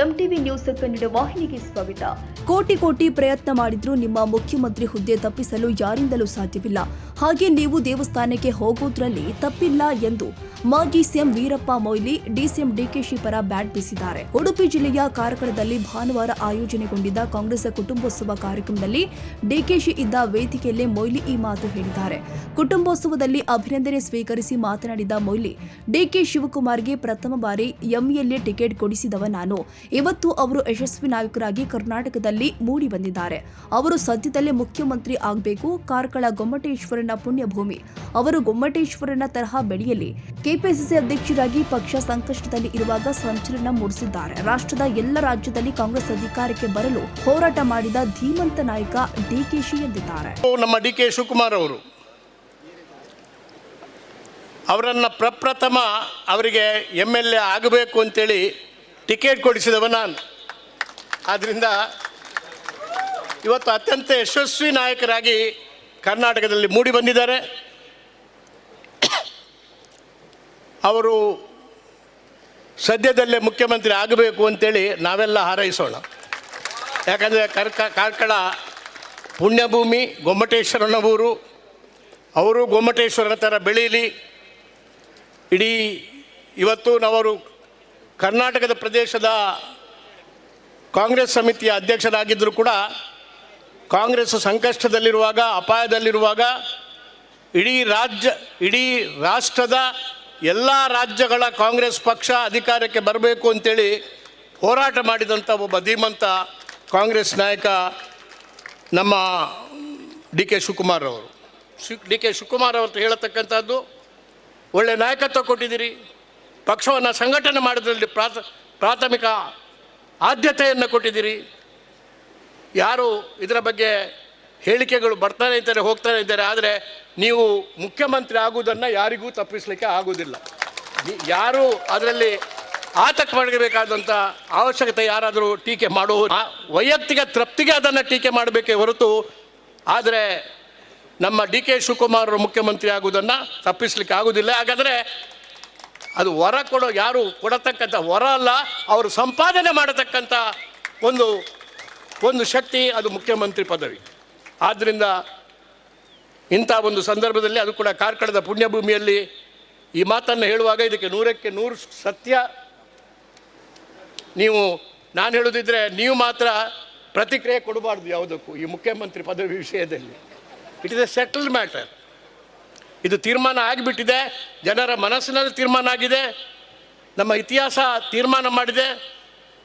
MTV news Kannada ವಾಹಿನಿಗೆ ಸ್ವಾಗತ. ಕೋಟಿ ಪ್ರಯತ್ನ ಮಾಡಿದ್ರೂ ನಿಮ್ಮ ಮುಖ್ಯಮಂತ್ರಿ ಹುದ್ದೆ ತಪ್ಪಿಸಲು ಯಾರಿಂದಲೂ ಸಾಧ್ಯವಿಲ್ಲ. ಹಾಗೆ ನೀವು ದೇವಸ್ಥಾನಕ್ಕೆ ಹೋಗೋದ್ರಲ್ಲಿ ತಪ್ಪಿಲ್ಲ ಎಂದು ಮಾಜಿ ಸಿಎಂ ವೀರಪ್ಪ ಮೊಯ್ಲಿ ಡಿಸಿಎಂ ಡಿಕೆಶಿ ಪರ ಬ್ಯಾಟ್ ಬೀಸಿದ್ದಾರೆ. ಉಡುಪಿ ಜಿಲ್ಲೆಯ ಕಾರ್ಕಳದಲ್ಲಿ ಭಾನುವಾರ ಆಯೋಜನೆಗೊಂಡಿದ್ದ ಕಾಂಗ್ರೆಸ್ ಕುಟುಂಬೋತ್ಸವ ಕಾರ್ಯಕ್ರಮದಲ್ಲಿ ಡಿಕೆಶಿ ಇದ್ದ ವೇದಿಕೆಯಲ್ಲೇ ಮೊಯ್ಲಿ ಈ ಮಾತು ಹೇಳಿದ್ದಾರೆ. ಕುಟುಂಬೋತ್ಸವದಲ್ಲಿ ಅಭಿನಂದನೆ ಸ್ವೀಕರಿಸಿ ಮಾತನಾಡಿದ ಮೊಯ್ಲಿ, ಡಿಕೆ ಶಿವಕುಮಾರ್ಗೆ ಪ್ರಥಮ ಬಾರಿ ಎಂಎಲ್ಎ ಟಿಕೆಟ್ ಕೊಡಿಸಿದವ ನಾನು. ಇವತ್ತು ಅವರು ಯಶಸ್ವಿ ನಾಯಕರಾಗಿ ಕರ್ನಾಟಕದಲ್ಲಿ ಮೂಡಿ ಬಂದಿದ್ದಾರೆ. ಅವರು ಸದ್ಯದಲ್ಲೇ ಮುಖ್ಯಮಂತ್ರಿ ಆಗಬೇಕು. ಕಾರ್ಕಳ ಗೊಮ್ಮಟೇಶ್ವರನ ಪುಣ್ಯಭೂಮಿ. ಅವರು ಗೊಮ್ಮಟೇಶ್ವರನ ತರಹ ಬೆಳೆಯಲಿ. ಕೆಪಿಸಿಸಿ ಅಧ್ಯಕ್ಷರಾಗಿ ಪಕ್ಷ ಸಂಕಷ್ಟದಲ್ಲಿ ಇರುವಾಗ ಸಂಚಲನ ಮೂಡಿಸಿದ್ದಾರೆ. ರಾಷ್ಟ್ರದ ಎಲ್ಲ ರಾಜ್ಯದಲ್ಲಿ ಕಾಂಗ್ರೆಸ್ ಅಧಿಕಾರಕ್ಕೆ ಬರಲು ಹೋರಾಟ ಮಾಡಿದ ಧೀಮಂತ ನಾಯಕ ಡಿಕೆಶಿ ಎಂದಿದ್ದಾರೆ. ನಮ್ಮ ಡಿಕೆ ಶಿವಕುಮಾರ್ ಅವರನ್ನ ಪ್ರಪ್ರಥಮ ಅವರಿಗೆ ಎಂಎಲ್ಎ ಆಗಬೇಕು ಅಂತೇಳಿ ಟಿಕೆಟ್ ಕೊಡಿಸಿದವ ನಾನು. ಆದ್ದರಿಂದ ಇವತ್ತು ಅತ್ಯಂತ ಯಶಸ್ವಿ ನಾಯಕರಾಗಿ ಕರ್ನಾಟಕದಲ್ಲಿ ಮೂಡಿ ಬಂದಿದ್ದಾರೆ. ಅವರು ಸದ್ಯದಲ್ಲೇ ಮುಖ್ಯಮಂತ್ರಿ ಆಗಬೇಕು ಅಂತೇಳಿ ನಾವೆಲ್ಲ ಹಾರೈಸೋಣ. ಯಾಕಂದರೆ ಕಾರ್ಕಳ ಪುಣ್ಯಭೂಮಿ, ಗೊಮ್ಮಟೇಶ್ವರನ ಊರು. ಅವರು ಗೊಮ್ಮಟೇಶ್ವರನ ಥರ ಬೆಳೀಲಿ. ಇಡೀ ಇವತ್ತು ನಾವರು ಕರ್ನಾಟಕದ ಪ್ರದೇಶದ ಕಾಂಗ್ರೆಸ್ ಸಮಿತಿಯ ಅಧ್ಯಕ್ಷರಾಗಿದ್ದರೂ ಕೂಡ ಕಾಂಗ್ರೆಸ್ ಸಂಕಷ್ಟದಲ್ಲಿರುವಾಗ, ಅಪಾಯದಲ್ಲಿರುವಾಗ ಇಡೀ ರಾಷ್ಟ್ರದ ಎಲ್ಲ ರಾಜ್ಯಗಳ ಕಾಂಗ್ರೆಸ್ ಪಕ್ಷ ಅಧಿಕಾರಕ್ಕೆ ಬರಬೇಕು ಅಂತೇಳಿ ಹೋರಾಟ ಮಾಡಿದಂಥ ಒಬ್ಬ ಧೀಮಂತ ಕಾಂಗ್ರೆಸ್ ನಾಯಕ ನಮ್ಮ ಡಿ ಕೆ ಶಿವಕುಮಾರ್ ಅವರು. ಡಿ ಕೆ ಶಿವಕುಮಾರ್ ಅವರು ಹೇಳತಕ್ಕಂಥದ್ದು, ಒಳ್ಳೆಯ ನಾಯಕತ್ವ ಕೊಟ್ಟಿದ್ದೀರಿ, ಪಕ್ಷವನ್ನು ಸಂಘಟನೆ ಮಾಡೋದ್ರಲ್ಲಿ ಪ್ರಾಥಮಿಕ ಆದ್ಯತೆಯನ್ನು ಕೊಟ್ಟಿದ್ದೀರಿ. ಯಾರು ಇದರ ಬಗ್ಗೆ ಹೇಳಿಕೆಗಳು ಬರ್ತಾನೆ ಇದ್ದಾರೆ, ಹೋಗ್ತಾನೆ ಇದ್ದಾರೆ. ಆದರೆ ನೀವು ಮುಖ್ಯಮಂತ್ರಿ ಆಗುವುದನ್ನು ಯಾರಿಗೂ ತಪ್ಪಿಸಲಿಕ್ಕೆ ಆಗುವುದಿಲ್ಲ. ಯಾರು ಅದರಲ್ಲಿ ಆತಂಕ ಪಡಬೇಕಾದಂಥ ಅವಶ್ಯಕತೆ ಯಾರಾದರೂ ಟೀಕೆ ಮಾಡುವ ವೈಯಕ್ತಿಕ ತೃಪ್ತಿಗೆ ಅದನ್ನು ಟೀಕೆ ಮಾಡಬೇಕೇ ಹೊರತು, ಆದರೆ ನಮ್ಮ ಡಿ ಕೆ ಶಿವಕುಮಾರ್ ಮುಖ್ಯಮಂತ್ರಿ ಆಗುವುದನ್ನು ತಪ್ಪಿಸಲಿಕ್ಕೆ ಆಗುವುದಿಲ್ಲ. ಹಾಗಾದರೆ ಅದು ವರ ಯಾರು ಕೊಡತಕ್ಕಂಥ ವರ ಅಲ್ಲ, ಅವರು ಸಂಪಾದನೆ ಮಾಡತಕ್ಕಂಥ ಒಂದು ಶಕ್ತಿ, ಅದು ಮುಖ್ಯಮಂತ್ರಿ ಪದವಿ. ಆದ್ದರಿಂದ ಇಂಥ ಒಂದು ಸಂದರ್ಭದಲ್ಲಿ, ಅದು ಕೂಡ ಕಾರ್ಕಳದ ಪುಣ್ಯಭೂಮಿಯಲ್ಲಿ ಈ ಮಾತನ್ನು ಹೇಳುವಾಗ ಇದಕ್ಕೆ 100ಕ್ಕೆ 100 ಸತ್ಯ. ನಾನು ಹೇಳೋದಿದ್ರೆ ನೀವು ಮಾತ್ರ ಪ್ರತಿಕ್ರಿಯೆ ಕೊಡಬಾರ್ದು ಯಾವುದಕ್ಕೂ. ಈ ಮುಖ್ಯಮಂತ್ರಿ ಪದವಿ ವಿಷಯದಲ್ಲಿ it is A settled matter. ಇದು ತೀರ್ಮಾನ ಆಗಿಬಿಟ್ಟಿದೆ, ಜನರ ಮನಸ್ಸಿನಲ್ಲಿ ತೀರ್ಮಾನ ಆಗಿದೆ, ನಮ್ಮ ಇತಿಹಾಸ ತೀರ್ಮಾನ ಮಾಡಿದೆ.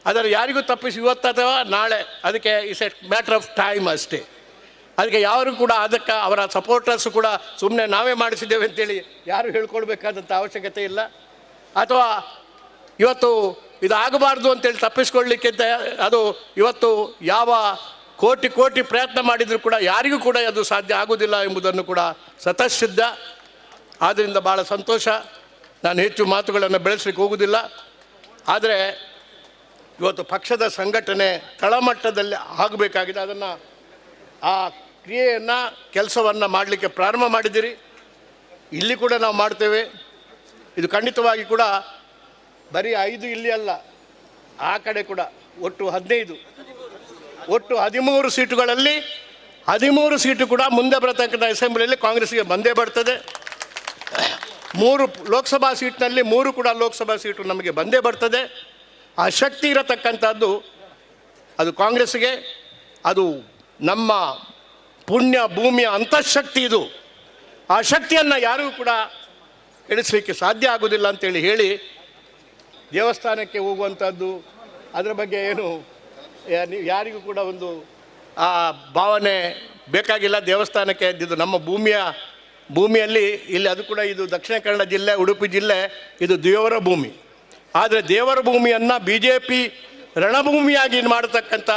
ಅದರ ಯಾರಿಗೂ ತಪ್ಪಿಸಿ ಇವತ್ತು ಅಥವಾ ನಾಳೆ, ಅದಕ್ಕೆ it's A matter of time ಅಷ್ಟೇ. ಅದಕ್ಕೆ ಯಾರು ಕೂಡ ಅದಕ್ಕೆ ಅವರ ಸಪೋರ್ಟರ್ಸು ಕೂಡ ಸುಮ್ಮನೆ ನಾವೇ ಮಾಡಿಸಿದ್ದೇವೆ ಅಂತೇಳಿ ಯಾರು ಹೇಳ್ಕೊಳ್ಬೇಕಾದಂಥ ಅವಶ್ಯಕತೆ ಇಲ್ಲ. ಅಥವಾ ಇವತ್ತು ಇದು ಆಗಬಾರ್ದು ಅಂತೇಳಿ ತಪ್ಪಿಸ್ಕೊಳ್ಳಿಕ್ಕೆ ಅದು ಇವತ್ತು ಯಾವ ಕೋಟಿ ಪ್ರಯತ್ನ ಮಾಡಿದರೂ ಕೂಡ ಯಾರಿಗೂ ಕೂಡ ಅದು ಸಾಧ್ಯ ಆಗುವುದಿಲ್ಲ ಎಂಬುದನ್ನು ಕೂಡ ಸ್ವತಃಸಿದ್ಧ. ಆದ್ದರಿಂದ ಭಾಳ ಸಂತೋಷ. ನಾನು ಹೆಚ್ಚು ಮಾತುಗಳನ್ನು ಬೆಳೆಸಲಿಕ್ಕೆ ಹೋಗುವುದಿಲ್ಲ. ಆದರೆ ಇವತ್ತು ಪಕ್ಷದ ಸಂಘಟನೆ ತಳಮಟ್ಟದಲ್ಲಿ ಆಗಬೇಕಾಗಿದೆ. ಅದನ್ನು ಆ ಕ್ರಿಯೆಯನ್ನು, ಕೆಲಸವನ್ನು ಮಾಡಲಿಕ್ಕೆ ಪ್ರಾರಂಭ ಮಾಡಿದ್ದೀರಿ. ಇಲ್ಲಿ ಕೂಡ ನಾವು ಮಾಡ್ತೇವೆ. ಇದು ಖಂಡಿತವಾಗಿ ಕೂಡ ಬರೀ 5 ಇಲ್ಲಿ ಅಲ್ಲ, ಆ ಕಡೆ ಕೂಡ ಒಟ್ಟು 15, ಒಟ್ಟು 13 ಸೀಟುಗಳಲ್ಲಿ 13 ಸೀಟು ಕೂಡ ಮುಂದೆ ಬರತಕ್ಕಂಥ ಅಸೆಂಬ್ಲಿಯಲ್ಲಿ ಕಾಂಗ್ರೆಸ್ಗೆ ಬಂದೇ ಬರ್ತದೆ. 3 ಲೋಕಸಭಾ ಸೀಟ್ನಲ್ಲಿ 3 ಕೂಡ ಲೋಕಸಭಾ ಸೀಟು ನಮಗೆ ಬಂದೇ ಬರ್ತದೆ. ಆ ಶಕ್ತಿ ಇರತಕ್ಕಂಥದ್ದು ಅದು ಕಾಂಗ್ರೆಸ್ಗೆ. ಅದು ನಮ್ಮ ಪುಣ್ಯ ಭೂಮಿಯ ಅಂತಃಶಕ್ತಿ. ಇದು ಆ ಶಕ್ತಿಯನ್ನು ಯಾರಿಗೂ ಕೂಡ ಇಳಿಸಲಿಕ್ಕೆ ಸಾಧ್ಯ ಆಗೋದಿಲ್ಲ ಅಂತೇಳಿ ಹೇಳಿ, ದೇವಸ್ಥಾನಕ್ಕೆ ಹೋಗುವಂಥದ್ದು ಅದರ ಬಗ್ಗೆ ಏನು ಯಾರಿಗೂ ಕೂಡ ಒಂದು ಆ ಭಾವನೆ ಬೇಕಾಗಿಲ್ಲ. ದೇವಸ್ಥಾನಕ್ಕೆ ಇದು ನಮ್ಮ ಭೂಮಿಯಲ್ಲಿ ಇಲ್ಲಿ, ಅದು ಕೂಡ ಇದು ದಕ್ಷಿಣ ಕನ್ನಡ ಜಿಲ್ಲೆ, ಉಡುಪಿ ಜಿಲ್ಲೆ, ಇದು ದೇವರ ಭೂಮಿ. ಆದರೆ ದೇವರ ಭೂಮಿಯನ್ನು BJP ರಣಭೂಮಿಯಾಗಿ ಮಾಡತಕ್ಕಂಥ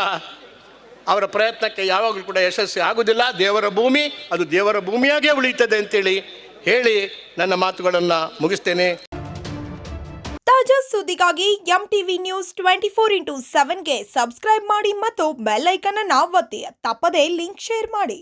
ಅವರ ಪ್ರಯತ್ನಕ್ಕೆ ಯಾವಾಗಲೂ ಕೂಡ ಯಶಸ್ವಿ ಆಗುವುದಿಲ್ಲ. ದೇವರ ಭೂಮಿ ಅದು ದೇವರ ಭೂಮಿಯಾಗೇ ಉಳಿಯುತ್ತದೆ ಅಂತೇಳಿ ಹೇಳಿ ನನ್ನ ಮಾತುಗಳನ್ನು ಮುಗಿಸ್ತೇನೆ. ತಾಜಾ ಸುದ್ದಿಗಾಗಿ ಎಂಟಿವಿ ನ್ಯೂಸ್ 24x7ಗೆ ಸಬ್ಸ್ಕ್ರೈಬ್ ಮಾಡಿ ಮತ್ತು ಬೆಲ್ ಐಕಾನ್ ಅನ್ನು ಒತ್ತಿ. ತಪ್ಪದೇ ಲಿಂಕ್ ಶೇರ್ ಮಾಡಿ.